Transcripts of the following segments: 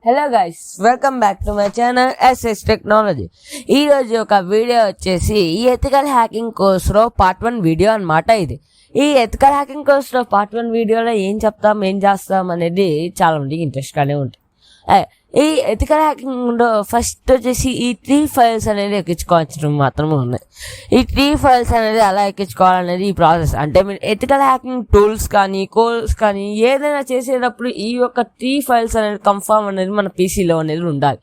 Hello guys, welcome back to my channel SS technology. ఈరోజు ఒక video వచ్చేసి ఈ ఎథికల్ హ్యాకింగ్ కోర్స్లో పార్ట్ 1 వీడియో అనమాట. ఈ ఎథికల్ హ్యాకింగ్ కోర్స్లో పార్ట్ 1 వీడియోలో ఏం చెప్తాం, ఏం చేస్తాం అనేది చాలా మందికి ఇంట్రెస్ట్గానే ఉంటుంది. ఈ ఎథికల్ హ్యాకింగ్లో ఫస్ట్ వచ్చేసి ఈ 3 ఫైల్స్ అనేది ఎక్కించుకోవాల్సినవి మాత్రమే ఉన్నాయి. ఈ 3 ఫైల్స్ అనేది ఎలా ఎక్కించుకోవాలనేది ఈ ప్రాసెస్. అంటే మీరు ఎథికల్ హ్యాకింగ్ టూల్స్ కానీ కోర్స్ కానీ ఏదైనా చేసేటప్పుడు ఈ యొక్క 3 ఫైల్స్ అనేది కన్ఫర్మ్ అనేది మన పీసీలో అనేది ఉండాలి.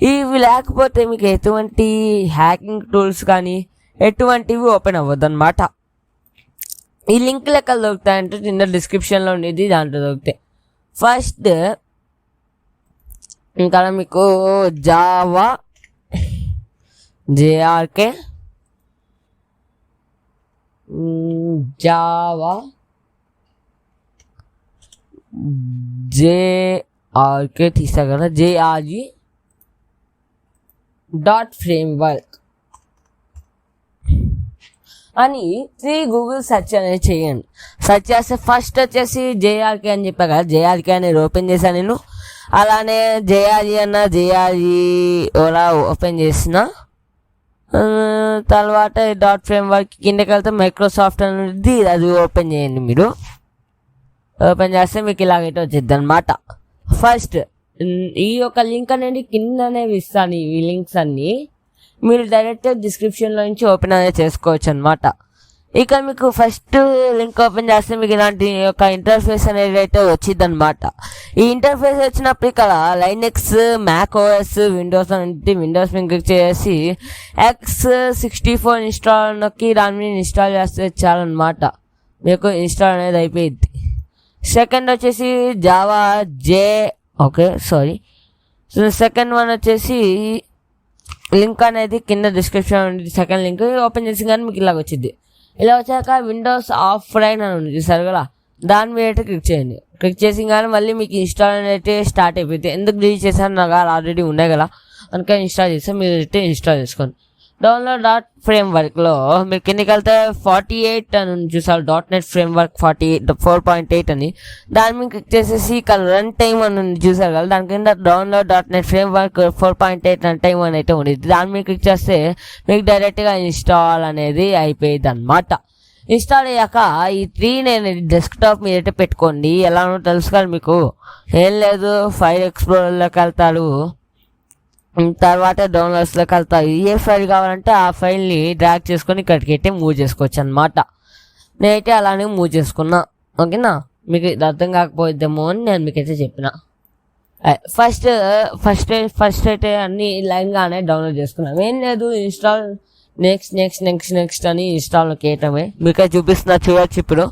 ఇవి లేకపోతే మీకు ఎటువంటి హ్యాకింగ్ టూల్స్ కానీ ఎటువంటివి ఓపెన్ అవ్వద్దు అనమాట. ఈ లింక్ లెక్కలు దొరుకుతాయంటే కింద డిస్క్రిప్షన్లో ఉండేది, దాంట్లో దొరుకుతాయి. ఫస్ట్ ఇంకా మీకు జావా జేఆర్కే తీసా కదా, జేఆర్జీ .framework అని 3 గూగుల్ సెర్చ్ అనేది చేయండి. సెర్చ్ చేస్తే ఫస్ట్ వచ్చేసి జేఆర్కే అని చెప్పా కదా, జేఆర్కే అనేది ఓపెన్ చేశాను నేను. అలానే జేఆర్జీ ఓలా ఓపెన్ చేసిన తర్వాత .framework కిందకి వెళ్తే మైక్రోసాఫ్ట్ అనేది అది ఓపెన్ చేయండి. మీరు ఓపెన్ చేస్తే మీకు ఇలాగైతే వచ్చింది అనమాట. ఫస్ట్ ఈ యొక్క లింక్ అనేది కిందనే ఇస్తాను. ఈ లింక్స్ అన్నీ మీరు డైరెక్ట్ డిస్క్రిప్షన్లో నుంచి ఓపెన్ అనేది చేసుకోవచ్చు అనమాట. ఇక మీకు ఫస్ట్ లింక్ ఓపెన్ చేస్తే మీకు ఇలాంటి ఒక ఇంటర్ఫేస్ అనేది అయితే వచ్చింది అనమాట. ఈ ఇంటర్ఫేస్ వచ్చినప్పుడు ఇక్కడ లైనెక్స్, మ్యాక్ ఓఎస్, విండోస్ అనేది విండోస్ మీద క్లిక్ చేసి X64 ఇన్స్టాల్ నొక్కి దాని మీద ఇన్స్టాల్ చేస్తే చాలన్నమాట, మీకు ఇన్స్టాల్ అనేది అయిపోయింది. సెకండ్ వచ్చేసి జావా సెకండ్ వన్ వచ్చేసి లింక్ అనేది కింద డిస్క్రిప్షన్ సెకండ్ లింక్ ఓపెన్ చేసి కానీ మీకు ఇలాగ వచ్చింది. ఇలా వచ్చాక విండోస్ ఆఫ్లైన్ అని ఉంది చూసారు కదా, దాని మీద అయితే క్లిక్ చేయండి. క్లిక్ చేసి కానీ మళ్ళీ మీకు ఇన్స్టాల్ అయితే స్టార్ట్ అయిపోయింది. ఎందుకు డిలీట్ చేశాను, నాకు ఆల్రెడీ ఉన్నాయి కదా, అందుకే ఇన్స్టాల్ చేస్తే మీరు అయితే ఇన్స్టాల్ చేసుకోండి. డౌన్లోడ్ .frameworkలో మీరు కిందకి వెళ్తే 48 అని చూసారు, .NET Framework 4.8 అని. దాని మీద క్లిక్ చేసేసి ఇక్కడ రన్ టైమ్ అని చూసారు కదా, దాని కింద download .NET Framework 4.8 run time అని అయితే ఉండేది. దాని మీద క్లిక్ చేస్తే మీకు డైరెక్ట్గా ఇన్స్టాల్ అనేది అయిపోయింది అనమాట. ఇన్స్టాల్ అయ్యాక ఈ 3 నేను డెస్క్టాప్ మీద అయితే పెట్టుకోండి. ఎలానో తెలుసు కదా మీకు, ఏం లేదు, ఫైల్ ఎక్స్ప్లోరర్లోకి వెళ్తాడు, తర్వాత డౌన్లోడ్స్లోకి వెళ్తారు. ఏ ఫైల్ కావాలంటే ఆ ఫైల్ని డ్రాగ్ చేసుకొని ఇక్కడికి అయితే మూవ్ చేసుకోవచ్చు అనమాట. నేనైతే అలానే మూవ్ చేసుకున్నా. ఓకేనా, మీకు ఇది అర్థం కాకపోద్దేమో అని నేను మీకైతే చెప్పిన. ఫస్ట్ అయితే అన్ని లైన్గానే డౌన్లోడ్ చేసుకున్నాం. ఏం లేదు, ఇన్స్టాల్ నెక్స్ట్ అని ఇన్స్టాల్లోకి వేయటమే. మీకైతే చూపిస్తున్నా, చూడొచ్చు. ఇప్పుడు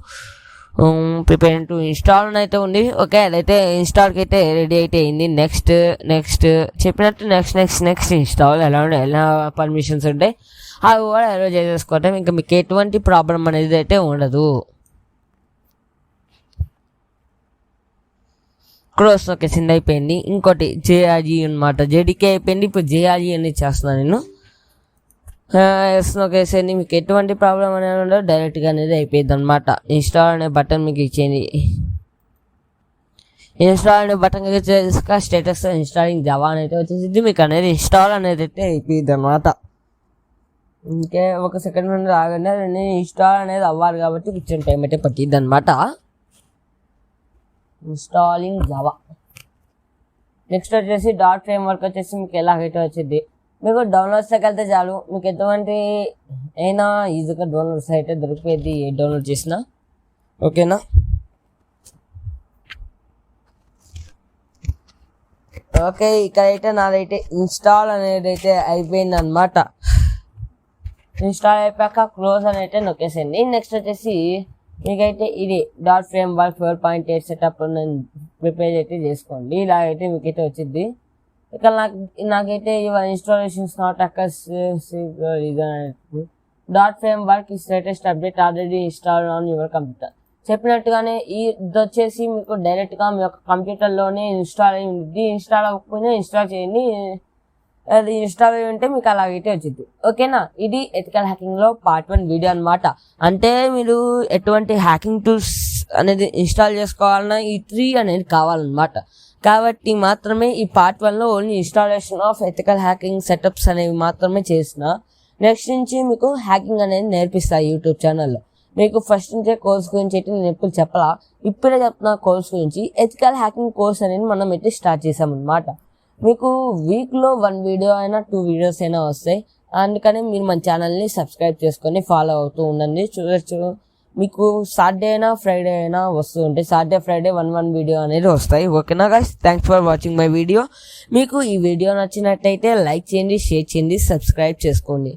ప్రిపేర్ టు ఇన్స్టాల్ అయితే ఉంది. ఓకే, అదైతే ఇన్స్టాల్కి అయితే రెడీ అయితే అయింది. నెక్స్ట్ చెప్పినట్టు నెక్స్ట్ ఇన్స్టాల్ ఎలా పర్మిషన్స్ ఉంటాయి అవి కూడా ఎలా చేసేసుకోవటం. ఇంకా మీకు ఎటువంటి ప్రాబ్లం అనేది అయితే ఉండదు. క్లోజ్ నొక్కేసింది, అయిపోయింది. ఇంకోటి జేఆర్జీ అనమాట, జేడీకే అయిపోయింది. ఇప్పుడు జేఆర్జీ అనేది చేస్తున్నాను నేను. నొక్కేసేయండి, మీకు ఎటువంటి ప్రాబ్లం అనేది ఉండదు, డైరెక్ట్గా అనేది అయిపోయింది అనమాట. ఇన్స్టాల్ అనే బటన్ మీకు ఇచ్చేయండి. ఇన్స్టాల్ అనే బటన్ క్లిక్ చేసాక స్టేటస్ ఇన్స్టాలింగ్ జావా అనేది వచ్చేసి మీకు అనేది ఇన్స్టాల్ అనేది అయితే అయిపోయింది అనమాట. ఇంకే ఒక సెకండ్ నుండి ఆగండి, అది ఇన్స్టాల్ అనేది అవ్వాలి కాబట్టి కొంచెం టైం అయితే పట్టిద్ది అనమాట. Installing Java. నెక్స్ట్ వచ్చేసి .framework వచ్చేసి మీకు ఎలాగైతే వచ్చింది, మీకు డౌన్లోడ్స్లోకి వెళ్తే చాలు, మీకు ఎటువంటి అయినా ఈజీగా డౌన్లోడ్స్ అయితే దొరికిపోయింది, ఏ డౌన్లోడ్ చేసినా. ఓకేనా, ఓకే. ఇక్కడైతే నాదైతే ఇన్స్టాల్ అనేది అయితే అయిపోయింది అనమాట. ఇన్స్టాల్ అయిపోయాక క్లోజ్ అని అయితే నొక్కేసేయండి. నెక్స్ట్ వచ్చేసి మీకైతే ఇది .framework 4.8 సెటప్ నేను ప్రిపేర్ అయితే చేసుకోండి. ఇలాగైతే మీకైతే వచ్చింది. ఇక్కడ నాకైతే your installations not occurs reason .framework is latest update already installed on your computer. చెప్పినట్టుగానే ఇది వచ్చేసి మీకు డైరెక్ట్గా మీ యొక్క కంప్యూటర్లోనే ఇన్స్టాల్ అయ్యి ఉంది. ఇన్స్టాల్ అవ్వకపోయినా ఇన్స్టాల్ చేయండి, అది ఇన్స్టాల్ అయ్యి ఉంటే మీకు అలాగైతే వచ్చింది. ఓకేనా, ఇది ఎథికల్ హ్యాకింగ్లో పార్ట్ 1 వీడియో అనమాట. అంటే మీరు ఎటువంటి హ్యాకింగ్ టూల్స్ అనేది ఇన్స్టాల్ చేసుకోవాలన్నా ఈ 3 అనేది కావాలన్నమాట. కాబట్టి మాత్రమే ఈ పార్ట్ 1లో only installation of ethical hacking setups అనేవి మాత్రమే చేసిన. నెక్స్ట్ నుంచి మీకు హ్యాకింగ్ అనేది నేర్పిస్తాయి యూట్యూబ్ ఛానల్లో. మీకు ఫస్ట్ నుంచే కోర్స్ గురించి అయితే నేను ఎప్పుడు చెప్పాలా, ఇప్పుడే చెప్తున్నా కోర్స్ గురించి. ఎథికల్ హ్యాకింగ్ కోర్స్ అనేది మనం అయితే స్టార్ట్ చేసామన్నమాట. మీకు వీక్లో 1 వీడియో అయినా 2 వీడియోస్ అయినా వస్తాయి. అందుకని మీరు మన ఛానల్ని సబ్స్క్రైబ్ చేసుకొని ఫాలో అవుతూ ఉండండి. చూడొచ్చు మీకు సాటర్డే అయినా ఫ్రైడే అయినా వస్తూ ఉంటాయి. సాటర్డే ఫ్రైడే 1 వీడియో అనేది వస్తాయి. ఓకేనా guys, thanks for watching my video. మీకు ఈ వీడియో నచ్చినట్టయితే లైక్ చేయండి, షేర్ చేయండి, సబ్స్క్రైబ్ చేసుకోండి.